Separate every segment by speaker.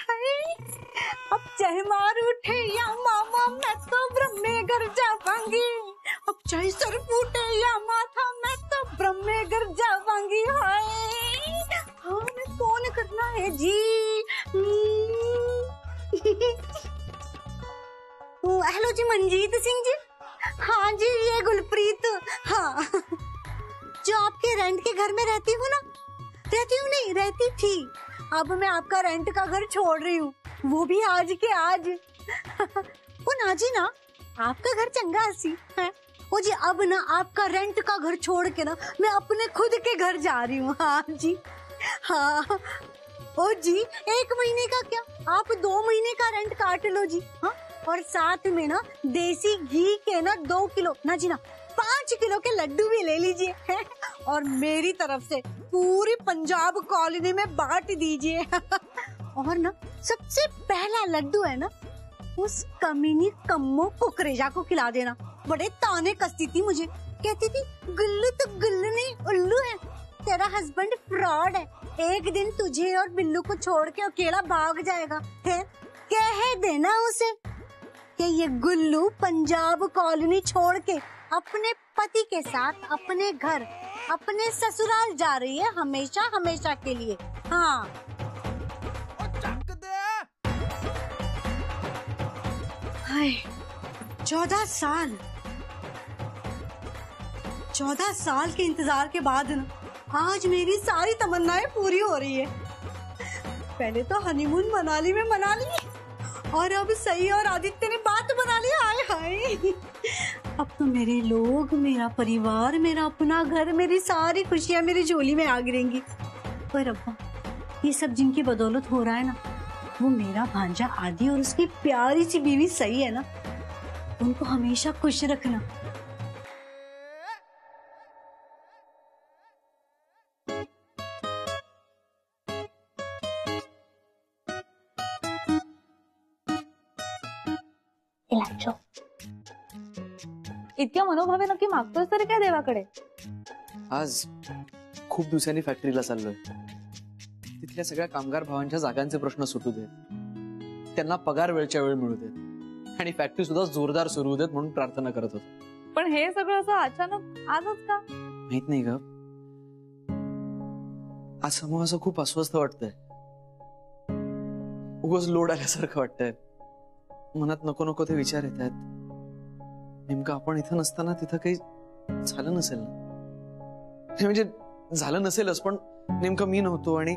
Speaker 1: अब चाहे मार उठे या मामा मैं तो ब्रह्मे घर जावांगी। अब चाहे सर फूटे या माथा मैं तो ब्रह्मे घर जावांगी। हाय हाँ मैं कौन करना है जी। हेलो जी मंजीत सिंह जी। हाँ जी ये गुलप्रीत। हाँ जो आपके रेंट के घर में रहती हूँ ना, रहती हूँ नहीं रहती थी, अब मैं आपका रेंट का घर छोड़ रही हूँ, वो भी आज के आज। वो ना जी ना आपका घर चंगा हसी है वो जी। अब ना आपका रेंट का घर छोड़ के ना मैं अपने खुद के घर जा रही हूँ। हाँ जी हाँ ओ जी 1 महीने का क्या आप 2 महीने का रेंट काट लो जी। हाँ और साथ में ना देसी घी के ना 2 किलो ना जी ना 5 किलो के लड्डू भी ले लीजिए और मेरी तरफ से पूरी पंजाब कॉलोनी में बांट दीजिए। और ना सबसे पहला लड्डू है ना उस कमीनी कम्मो कुकरेजा को खिला देना। बड़े ताने कसती थी मुझे, कहती थी गुल्लू तो गुल्लू नहीं उल्लू है, तेरा हस्बैंड फ्रॉड है, एक दिन तुझे और बिल्लू को छोड़ के अकेला भाग जाएगा है। कह देना उसे कि ये गुल्लू पंजाब कॉलोनी छोड़ के अपने पति के साथ अपने घर अपने ससुराल जा रही है हमेशा हमेशा के लिए। हाँ 14 साल के इंतजार के बाद ना आज मेरी सारी तमन्नाएं पूरी हो रही है। पहले तो हनीमून मनाली में मना ली और अब सही और आदित्य ने बात बना ली। हाय हाय अब तो मेरे लोग मेरा परिवार मेरा अपना घर मेरी सारी खुशियां मेरी झोली में आ गिरेंगी। पर अब्बा ये सब जिनकी बदौलत हो रहा है ना वो मेरा भांजा आदि और उसकी प्यारी सी बीवी सही है ना, उनको हमेशा खुश रखना।
Speaker 2: इतक्या मनोभावे नक्की मागतोस तरी काय देवाकडे?
Speaker 3: आज खूप दिवसांनी फॅक्टरीला चाललोय, तिथल्या सगळ्या कामगार भावांच्या जागांचे प्रश्न सुटू देत, त्यांना पगार वेळच्या वेळ मिळू देत आणि फॅक्टरी सुद्धा जोरदार सुरू देत म्हणून प्रार्थना करत होतो।
Speaker 2: पण हे सगळं असं अचानक आजच का?
Speaker 3: माहित नाही ग, आज समोर असं खूप अस्वस्थ वाटतंय, उगाच लोड आल्यासारखं वाटतंय, मनात नको नको ते विचार येत आहेत। नेमकं आपण इथं नसताना तिथं काही झालं नसेल ना, म्हणजे झालं नसेलच पण नेमकं मी नव्हतो आणि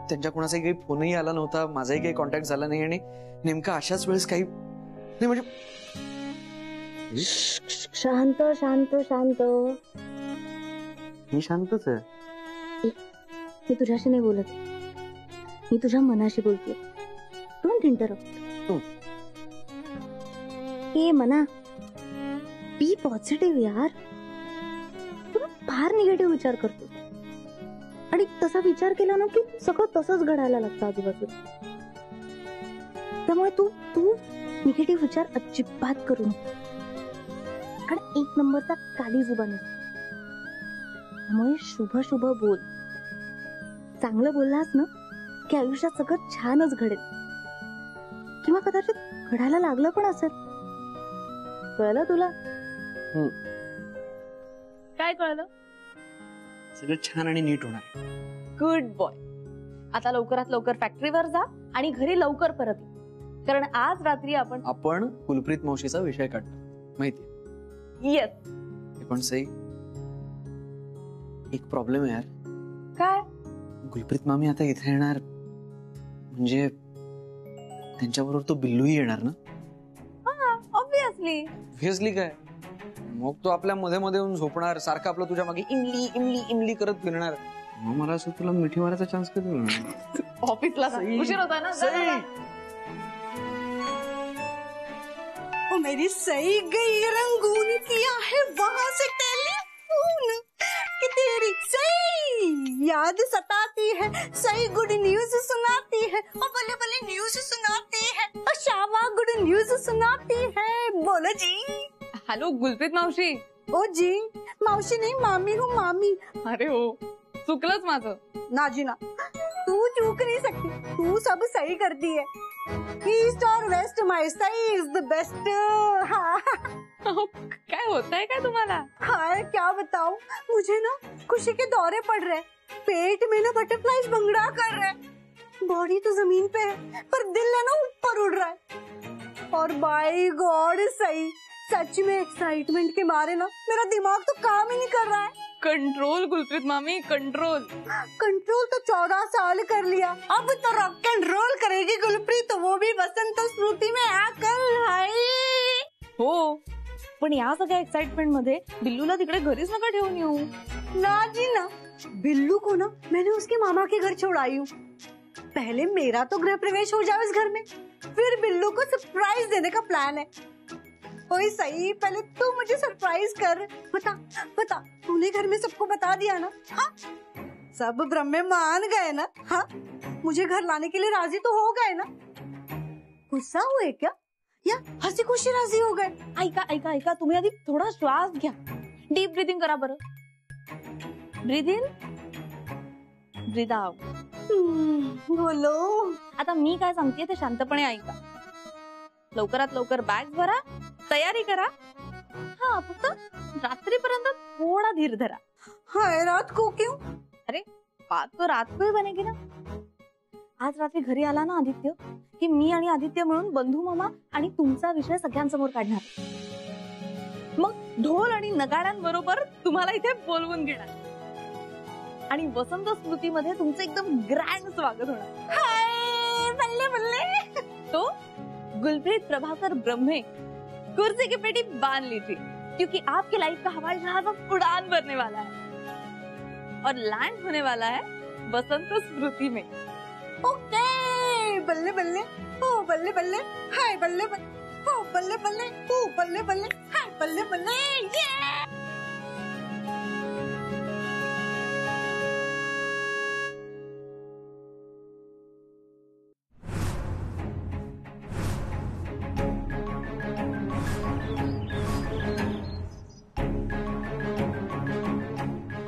Speaker 3: त्यांच्या कोणाचाही काही फोनही आला नव्हता, माझाही काही कॉन्टॅक्ट झाला नाही आणि नेमकं अशाच वेळेस काही नाही म्हणजे
Speaker 4: शांत शांत शांत।
Speaker 3: मी शांतच आहे।
Speaker 4: मी तुझ्याशी नाही बोलत, मी तुझ्या मनाशी बोलते। Don't interrupt. हे मना बी पॉझिटिव्ह यार, तू फार निगेटिव्ह विचार करतो आणि तसा विचार केला ना की सगळं तसंच घडायला लागतं आजूबाजूला। त्यामुळे तू तू निगेटिव्ह विचार अजिबात करू नको आणि 1 नंबरचा काली जुबान आहे। त्यामुळे शुभ शुभ बोल, चांगलं बोललास ना की आयुष्यात सगळं छानच घडेल किंवा कदाचित घडायला लागलं पण असेल। कळलं तुला?
Speaker 2: काय कळलं?
Speaker 3: सगळं छान आणि नीट होणार।
Speaker 2: Good boy. आता लवकरात लवकर फॅक्टरीवर जा आणि घरी लवकर परत ये, कारण आज रात्री आपण
Speaker 3: कुलप्रीत मावशीचा विषय काढणार माहितीये?
Speaker 2: येस।
Speaker 3: पण सई एक प्रॉब्लेम आहे यार।
Speaker 2: काय?
Speaker 3: कुलप्रीत मामी आता इथे येणार म्हणजे त्यांच्याबरोबर तो बिल्लूही येणार ना? ऑब्वियसली काय, मग तो आपल्या मध्ये मध्ये येऊन झोपणार, सारखं आपलं तुझ्या मागे इमली इमली इमली करत फिरणार। मग मला असं तुला मिठी मारायचा चान्स कधी मिळणार?
Speaker 2: ऑफिसला उशीर होता ना।
Speaker 1: ओ मेरी सही गई रंगून किया है वहां से टेलीफोन कि तेरी सही याद सताती है, सही गुड न्यूज सुनाती है और बल्ले बल्ले न्यूज सुनाती है और शावा गुड न्यूज सुनाती है। बोलो जी।
Speaker 2: हेलो गुलप्रीत मावशी।
Speaker 1: ओ जी मावशी नहीं मामी हूँ मामी।
Speaker 2: अरे हो चुकलंच माझं।
Speaker 1: नाजी ना तू चूक नहीं सकती, तू सब सही करती है। ईस्ट और वेस्ट माय सही इज द बेस्ट। हाँ
Speaker 2: काय होतंय काय तुम्हाला?
Speaker 1: हाँ क्या बताऊं, मुझे ना खुशी के दौरे पड़ रहे, पेट में ना बटरफ्लाईज भंगड़ा कर रहे, बॉडी तो जमीन पे है पर दिल है ना ऊपर उड़ रहा है। और बाय गॉड सही, सच में एक्साइटमेंट के मारे ना मेरा दिमाग तो काम ही नहीं कर रहा है।
Speaker 2: कंट्रोल गुलप्रीत मामी, कंट्रोल।
Speaker 1: कंट्रोल तो 14 साल कर लिया, अब तो रॉक एंड रोल करेगी गुलप्रीत, तो वो भी बसंत स्मृति में आकर। हाय
Speaker 2: हो, पण या सगळ्या एक्साइटमेंट मध्ये बिल्लूला तिकडे घरीच नका ठेवून येऊ।
Speaker 1: ना जी ना, बिल्लू को ना मैंने उसके मामा के घर छोड़ाई हूँ। पहले मेरा तो गृह प्रवेश हो जाए इस घर में, फिर बिल्लू को सरप्राइज देने का प्लान है। ओए सही, पहले तू मुझे सरप्राइज कर। बता तूने घर में सबको बता दिया ना? हाँ सब ब्रह्मे मान गए ना? हाँ मुझे घर लाने के लिए राजी तो हो गए ना? गुस्सा हुए क्या या हंसी खुशी राजी हो गए?
Speaker 2: ऐका ऐका ऐका, तुम्ही आधी थोडा श्वास घ्या, डीप ब्रीदिंग करा बरं। Breathe in, breathe out.
Speaker 1: बोलो।
Speaker 2: आता मी काय सांगते ते शांतपणे ऐका। लवकरात लवकर बॅग भरा, तयारी करा। हाँ फक्त रात्रीपर्यंत थोड़ा धीर धरा।
Speaker 1: हाय रात को क्यों?
Speaker 2: अरे बात तो रात को ही बनेगी ना। आज रात्री घरी आला ना आदित्य, की मी आणि आदित्य मिळून बंधू मामा आणि तुमचा विषय सगळ्यांसमोर काढणार। मग ढोल आणि नगाड्यांबरोबर तुम्हाला इथे बोलवून घेणार आणि वसंत स्मृतीमध्ये तुमचं एकदम ग्रँड स्वागत होणार।
Speaker 1: हाय बल्ले बल्ले।
Speaker 2: तो गुलप्रीत प्रभाकर ब्रह्मे कुर्सी की पेटी बांध लीजिए, क्योंकि आपके लाइफ का हवाई जहाज अब उड़ान भरने वाला है और लैंड होने वाला है बसंत स्मृति में।
Speaker 1: ओके बल्ले बल्ले, ओ बल्ले बल्ले, हाय बल्ले बल्ले, ओ बल्ले बल्ले, ओ बल्ले बल्ले, हाय बल्ले बल्ले। ये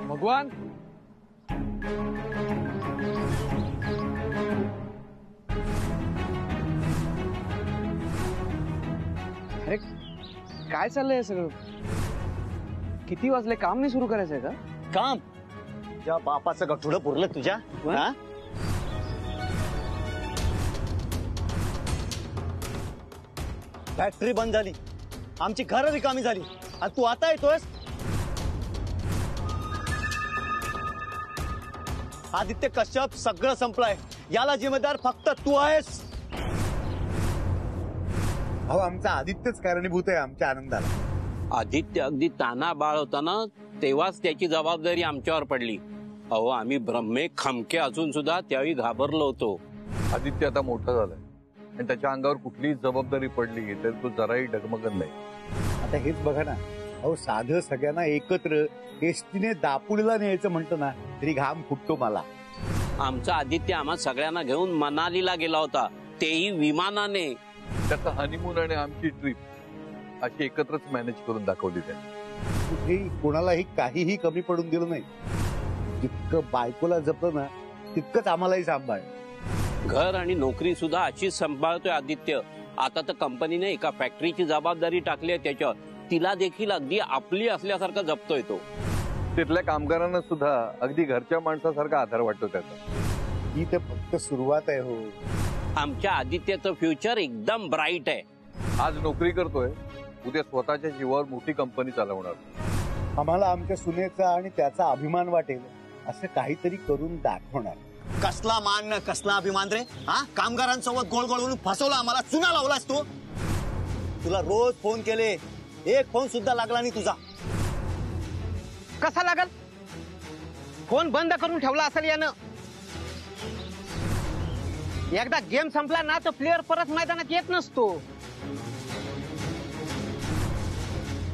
Speaker 3: भगवान, अरे काय चाललंय सगळं? किती वाजले? काम नाही सुरू करायचंय का?
Speaker 5: काम? त्या बापाचं गठुडं पुरलं तुझ्या? हा? फॅक्टरी बंद झाली, आमची घरं रिकामी झाली आणि तू आता येतोयस? आदित्य कश्यप सगळं संपलंय, याला जिम्मेदार फक्त तू आहेस।
Speaker 6: अहो आमचा आदित्यच कारणीभूत आहे आमच्या आनंदाला।
Speaker 7: आदित्य अगदी ताना बाळ होता ना, तेव्हाच त्याची जबाबदारी आमच्यावर पडली। अहो आम्ही ब्रह्मे खमके असून सुद्धा त्यावेळी घाबरलो होतो।
Speaker 8: आदित्य आता मोठा झालाय आणि त्याच्या अंगावर कुठलीही जबाबदारी पडली तर तो जराही डगमगत नाही।
Speaker 6: आता हेच बघा ना, अहो साधं सगळ्यांना एकत्र एसटीने दापोलीला न्यायचं म्हणतो ना तरी घाम फुटतो मला।
Speaker 7: आमचा आदित्य आम्हा सगळ्यांना घेऊन मनालीला गेला होता, तेही विमानाने।
Speaker 8: त्याचा हनीमून आणि आमची ट्रिप अशी एकत्रच मॅनेज करून दाखवली त्याने।
Speaker 6: कुठेही कोणालाही काहीही कमी पडून दिलं नाही। जितकं बायकोला जपलं ना तितकंच आम्हालाही सांभाळ।
Speaker 7: घर आणि नोकरी सुद्धा अशीच सांभाळतोय आदित्य। आता तर कंपनीने एका फॅक्टरीची जबाबदारी टाकली आहे त्याच्यावर, तिला देखील अगदी आपली असल्यासारखं जपतोय तो।
Speaker 8: तिथल्या कामगारांना सुद्धा अगदी घरच्या माणसासारखा आधार वाटतो त्याचा।
Speaker 6: ही तर फक्त सुरुवात आहे हो।
Speaker 7: आमच्या आदित्याचं फ्युचर एकदम ब्राईट आहे।
Speaker 8: आज नोकरी करतोय, उद्या स्वतःच्या जीवावर मोठी कंपनी चालवणार।
Speaker 6: आम्हाला आमच्या सुनेचा आणि त्याचा अभिमान वाटेल असं काहीतरी करून दाखवणार।
Speaker 5: कसला मान न कसला अभिमान रे? हा कामगारांसोबत गोळ गोळ म्हणून फसवला आम्हाला, चुना लावलास तू। तुला रोज फोन केले, एक फोन सुद्धा लागला नाही तुझा।
Speaker 9: कसा लागल? फोन बंद करून ठेवला असेल यानं। एकदा गेम संपला ना तर प्लेअर परत मैदानात येत नसतो।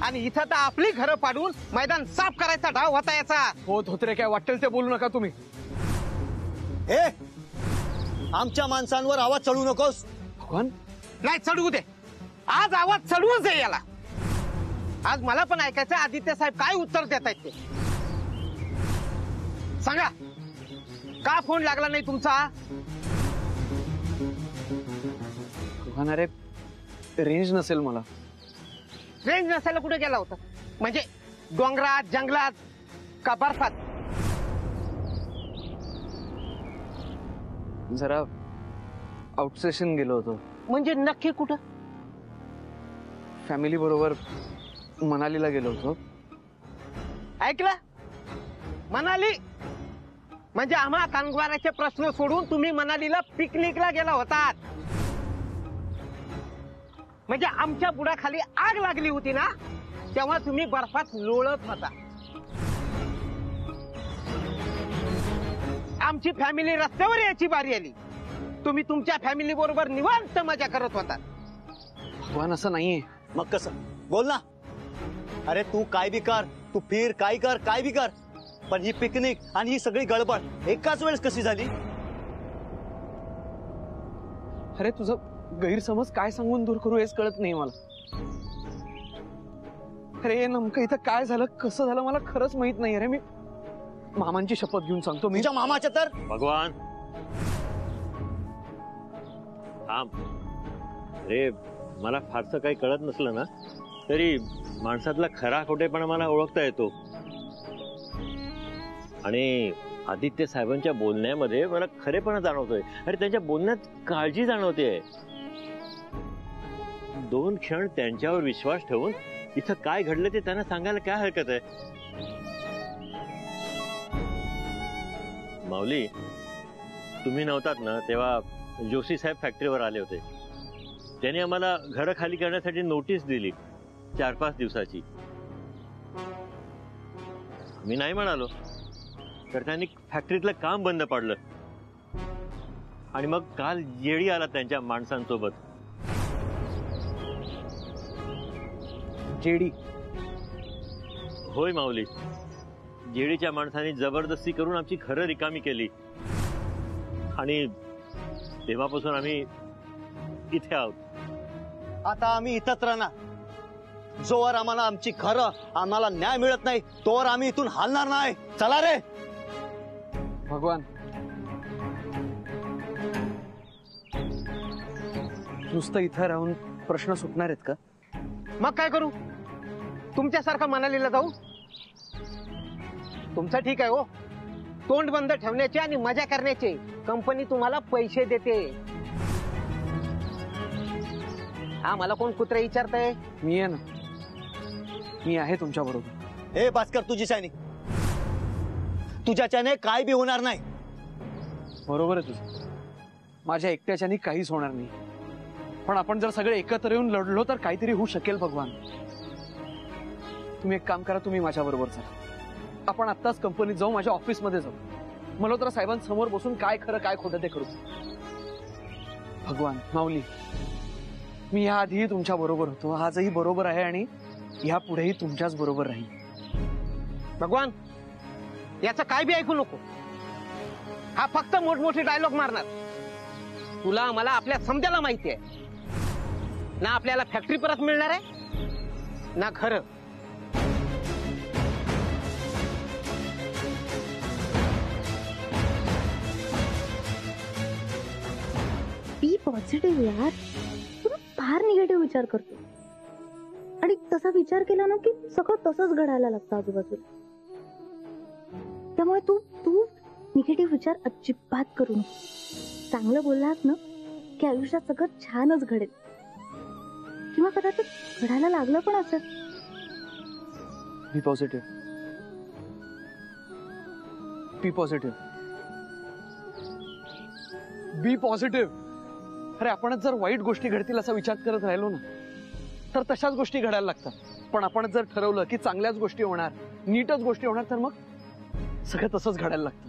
Speaker 9: आणि इथं तर आपली घरं पाडून मैदान साफ करायचा डाव होता याचा।
Speaker 3: हो धोत्रे, काय वाटेल ते बोलू नका तुम्ही।
Speaker 5: हे आमच्या माणसांवर आवाज चढू नकोस।
Speaker 3: भगवान
Speaker 9: नाही चढवू दे, आज आवाज चढवूच दे याला। आज मला पण ऐकायचं आदित्य साहेब काय उत्तर देत आहेत ते सांगा। का फोन लागला नाही तुमचा?
Speaker 3: अरे रेंज नसेल मला.
Speaker 9: रेंज नसायला कुठे गेला होता? म्हणजे डोंगरात, जंगलात का बर्फात?
Speaker 3: जरा आउट स्टेशन गेलो होतो.
Speaker 9: म्हणजे नक्की कुठं?
Speaker 3: फॅमिली बरोबर मनालीला गेलो होतो.
Speaker 9: ऐकलं? मनाली म्हणजे आम्हा कामगाराचे प्रश्न सोडून तुम्ही मनालीला पिकनिकला गेला होतात. म्हणजे आमच्या बुडाखाली आग लागली होती ना, तेव्हा तुम्ही बर्फात लोळत होता. आमची फॅमिली रस्त्यावर यायची बारी आली, तुम्ही तुमच्या फॅमिली बरोबर निवांत मजा करत होता.
Speaker 3: भगवान असं नाहीये.
Speaker 5: मग कसं? बोल ना. अरे तू काय बी कर, तू फिर काय कर, काय बी कर, पण ही पिकनिक आणि ही सगळी गडबड एकाच वेळेस कशी झाली?
Speaker 3: अरे तुझं गैरसमज काय सांगून दूर करू हेच कळत नाही मला. अरे नेमकं इथं काय झालं, कसं झालं मला खरंच माहित नाही. अरे मी मामांची शपथ घेऊन सांगतो. मी
Speaker 5: तुझ्या मामाच्या तर
Speaker 10: भगवान थांब रे. मला फारसं काही कळत नसलं ना तरी माणसातला खरा खोटेपणा मला ओळखता येतो. आणि आदित्य साहेबांच्या बोलण्यामध्ये मला खरेपणा जाणवतोय. अरे त्यांच्या बोलण्यात काळजी जाणवते. 2 क्षण त्यांच्यावर विश्वास ठेवून इथं काय घडलं ते त्यांना सांगायला काय हरकत आहे? माऊली, तुम्ही नव्हतात ना तेव्हा जोशी साहेब फॅक्टरीवर आले होते. त्यांनी आम्हाला घरं खाली करण्यासाठी नोटीस दिली 4-5 दिवसाची. मी नाही म्हणालो तर त्यांनी फॅक्टरीतलं काम बंद पाडलं. आणि मग काल जेडी आला त्यांच्या माणसांसोबत.
Speaker 3: जेडी?
Speaker 10: होय माऊली, जेडीच्या माणसांनी जबरदस्ती करून आमची घरं रिकामी केली. आणि तेव्हापासून आम्ही इथे आहोत.
Speaker 5: आता आम्ही इथंच राहणार. जोवर आम्हाला आमची खरं आम्हाला न्याय मिळत नाही तोवर आम्ही इथून हलणार नाही. चला रे.
Speaker 3: भगवान, नुसतं इथं राहून प्रश्न सुटणार आहेत का?
Speaker 9: मग काय करू? तुमच्यासारखं मनालीला जाऊ? तुमचं ठीक आहे हो, तोंड बंद ठेवण्याचे आणि मजा करण्याचे कंपनी तुम्हाला पैसे देते. हा मला कोण कुत्रे विचारतंय?
Speaker 3: मी आहे ना, मी आहे तुमच्या बरोबर.
Speaker 5: हे भास्कर, तुझी शायनी. तुझ्याच्याने काय बी होणार नाही.
Speaker 3: बरोबर आहे तुझं. माझ्या एकट्याच्याने काहीच होणार नाही. पण आपण जर सगळे एकत्र येऊन लढलो तर काहीतरी होऊ शकेल. भगवान, तुम्ही एक काम करा, तुम्ही माझ्या बरोबर चला. आपण आत्ताच कंपनीत जाऊ, माझ्या ऑफिसमध्ये जाऊ. मल्होत्रा साहेबांसमोर बसून काय खरं काय खोटं ते करू. भगवान, माऊली, मी याआधीही तुमच्या बरोबर होतो, आजही बरोबर आहे आणि यापुढेही तुमच्याच बरोबर राहील.
Speaker 9: भगवान, याचं काय बी ऐकू नको. हा फक्त मोठमोठे डायलॉग मारणार. तुला मला आपल्या समजायला माहिती आहे ना, आपल्याला फॅक्टरी परत मिळणार आहे ना खरं.
Speaker 4: बी पॉझिटिव्ह यार. तू फार निगेटिव्ह विचार करतो आणि तसा विचार केला ना की सगळं तसंच घडायला लागतं आजूबाजूला. त्यामुळे तू तू निगेटिव्ह विचार अजिबात करू नको. चांगलं बोललास ना की आयुष्यात सगळं छानच घडेल, किंवा कदाचित घडायला लागलं पण असेल.
Speaker 3: बी पॉझिटिव्ह, बी पॉझिटिव्ह, बी पॉझिटिव्ह. अरे आपणच जर वाईट गोष्टी घडतील असा विचार करत राहिलो ना तर तशाच गोष्टी घडायला लागतात. पण आपण जर ठरवलं की चांगल्याच गोष्टी होणार, नीटच गोष्टी होणार, तर मग सगळं तसंच घडायला लागतं.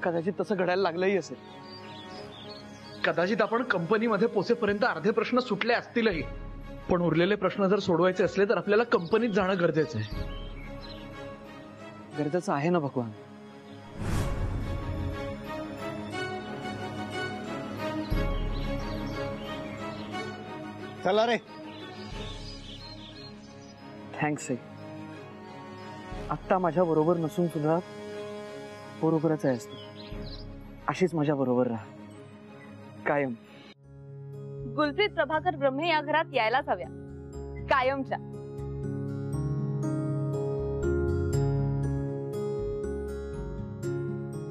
Speaker 3: कदाचित तसं घडायला लागलंही असेल. कदाचित आपण कंपनीमध्ये पोहोचेपर्यंत अर्धे प्रश्न सुटले असतीलही, पण उरलेले प्रश्न जर सोडवायचे असले तर आपल्याला कंपनीत जाणं गरजेचं आहे. गरजेचं आहे ना भगवान?
Speaker 5: चला रे.
Speaker 3: थँक्स आहे. आत्ता माझ्या बरोबर नसून सुद्धा बरोबरच आहे. अशीच माझ्या बरोबर राहा कायम.
Speaker 2: गुलप्रीत प्रभाकर ब्रह्मे या घरात यायलाच हव्या, कायमच्या.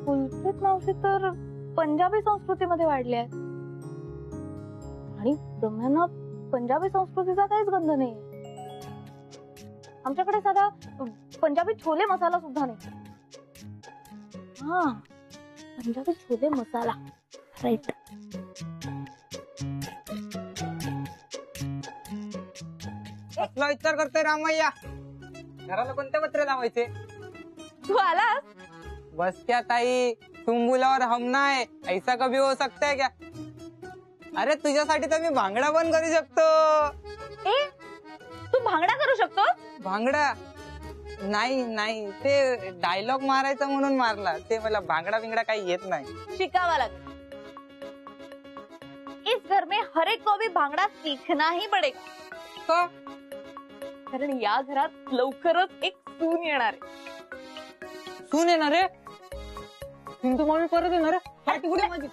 Speaker 2: गुलप्रीत मावशी तर पंजाबी संस्कृतीमध्ये वाढले आहेत आणि ब्रह्म्यांना पंजाबी संस्कृतीचा काहीच गंध नाही. आमच्याकडे साधा पंजाबी छोले मसाला सुद्धा नाही. हा, पंजाबी छोले मसाला, राईट.
Speaker 11: कसला विचार करतोय रामय्या? घराला कोणते पत्रे लावायचे?
Speaker 2: तू आलास?
Speaker 11: बस क्या ताई, तुम बोला और हम ना है, ऐसा कभी हो सकता है क्या? अरे तुझ्यासाठी तर मी भांगडा पण करू शकतो.
Speaker 2: ए, तू भांगडा करू शकतो?
Speaker 11: भांगडा नाही नाही, ते डायलॉग मारायचा म्हणून मारला. ते मला भांगडा बिंगडा काही येत नाही.
Speaker 2: शिकावा लागेल. इस घर में हर एक को भी भांगडा सीखना ही पडेगा. कारण या घरात लवकरच एक सून येणार आहे.
Speaker 11: सून येणार आहे? सिंधू मामी परत येणार आहे? काठी कुठे माझी?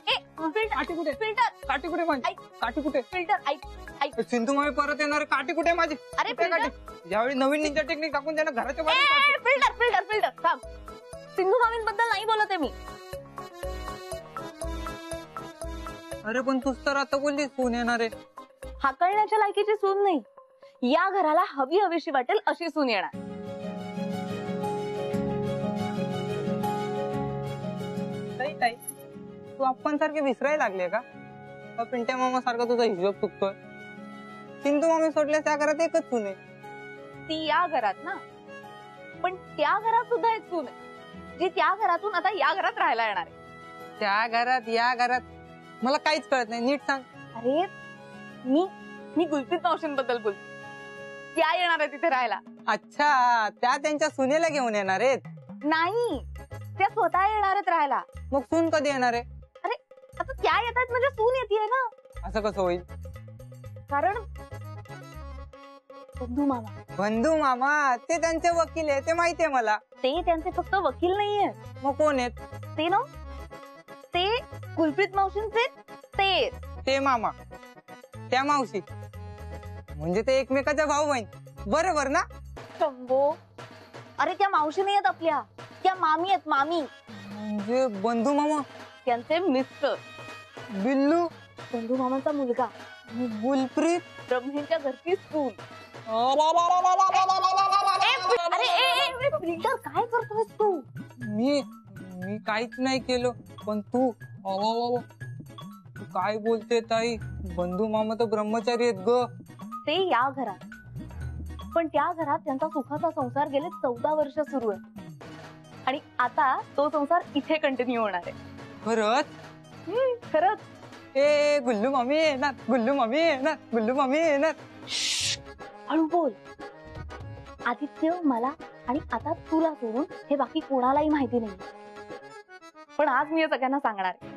Speaker 2: काठी कुठे? फिल्टर.
Speaker 11: काठी कुठे माझी? काठी कुठे?
Speaker 2: फिल्टर. ऐक.
Speaker 11: सिंधू मामी परत येणार आहे, काठी कुठे माझी?
Speaker 2: अरे
Speaker 11: काठी ज्यावेळी नवीन निंजा टेक्निक टाकून त्यांना घराच्या बाहेर.
Speaker 2: फिल्टर थांब. सिंधू मामींबद्दल नाही बोलत आहे मी.
Speaker 11: अरे पण तूच तर आता बोलली सून येणार आहे.
Speaker 2: हाकलण्याच्या लायकीची सून नाही, या घराला हवी हवीशी वाटेल अशी सून येणार.
Speaker 11: ताई, तू आपण सारखे विसरायला लागले का? पिंट्या मामा सारखा तुझा हिशोब चुकतोय. सिंधू मामी सोडल्यास त्या घरात एकच सून आहे.
Speaker 2: ती या घरात ना, पण त्या घरात सुद्धा एक सून आहे जी त्या घरातून आता या घरात राहायला येणार आहे.
Speaker 11: त्या घरात या घरात मला काहीच कळत नाही, नीट सांग.
Speaker 2: अरे मी गुलप्रीत मावशींबद्दल बोलते. त्या येणार आहे तिथे राहायला.
Speaker 11: अच्छा, त्या त्यांच्या सुनेला घेऊन येणार आहेत?
Speaker 2: नाही, त्या स्वतः येणार आहेत राहायला.
Speaker 11: मग सून कधी येणार आहे?
Speaker 2: अरे आता त्या येतात म्हणजे सून येते ना.
Speaker 11: असं कसं होईल?
Speaker 2: कारण
Speaker 11: बंधू मामा ते त्यांचे वकील आहे, ते माहितीये मला.
Speaker 2: ते त्यांचे फक्त वकील नाहीये.
Speaker 11: मग कोण आहेत?
Speaker 2: ते ना, ते गुलप्रीत मावशींचे ते
Speaker 11: मामा, त्या मावशी, म्हणजे ते एकमेकाच्या भाऊ बहीण, बरोबर ना?
Speaker 2: शंभो, अरे त्या मावशी नाही आहेत आपल्या, त्या मामी आहेत. मामी
Speaker 11: म्हणजे बंधू मामा
Speaker 2: त्यांचे मिस्टर.
Speaker 11: बिल्लू
Speaker 2: बंधू मामांचा मुलगा.
Speaker 11: गुलप्रीत
Speaker 2: ब्रह्मेंच्या घरची सून. काय करतोस तू?
Speaker 11: मी काहीच नाही केलं, पण तू काय बोलते ताई? बंधू मामा तर ब्रह्मचारी आहेत ग.
Speaker 2: ते या घरात, पण त्या घरात त्यांचा सुखाचा संसार गेले 14 वर्ष सुरू आहे आणि आता तो संसार इथे कंटिन्यू होणार आहे.
Speaker 11: खरंच?
Speaker 2: खरंच.
Speaker 11: ए गुल्लू मामी येणार, गुल्लू मामी येणार, गुल्लू मामी येणार.
Speaker 2: हळू बोल. आदित्य, मला आणि आता तुला सोडून हे बाकी कोणालाही माहिती नाही, पण आज मी सगळ्यांना सांगणार आहे.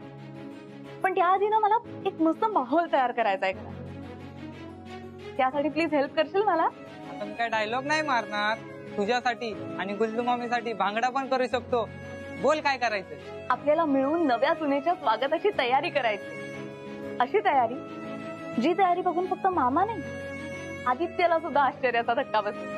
Speaker 2: पण त्याआधी ना मला एक मस्त माहोल तयार करायचा आहे. त्यासाठी प्लीज हेल्प करशील मला?
Speaker 11: आपण काय डायलॉग नाही मारणार, तुझ्यासाठी आणि गुल्लू मामीसाठी भांगडा पण करू शकतो. बोल काय करायचं?
Speaker 2: आपल्याला मिळून नव्या सुनेच्या स्वागताची तयारी करायची. अशी तयारी, जी तयारी बघून फक्त मामा नाही, आदित्यला सुद्धा आश्चर्याचा धक्का बसतो.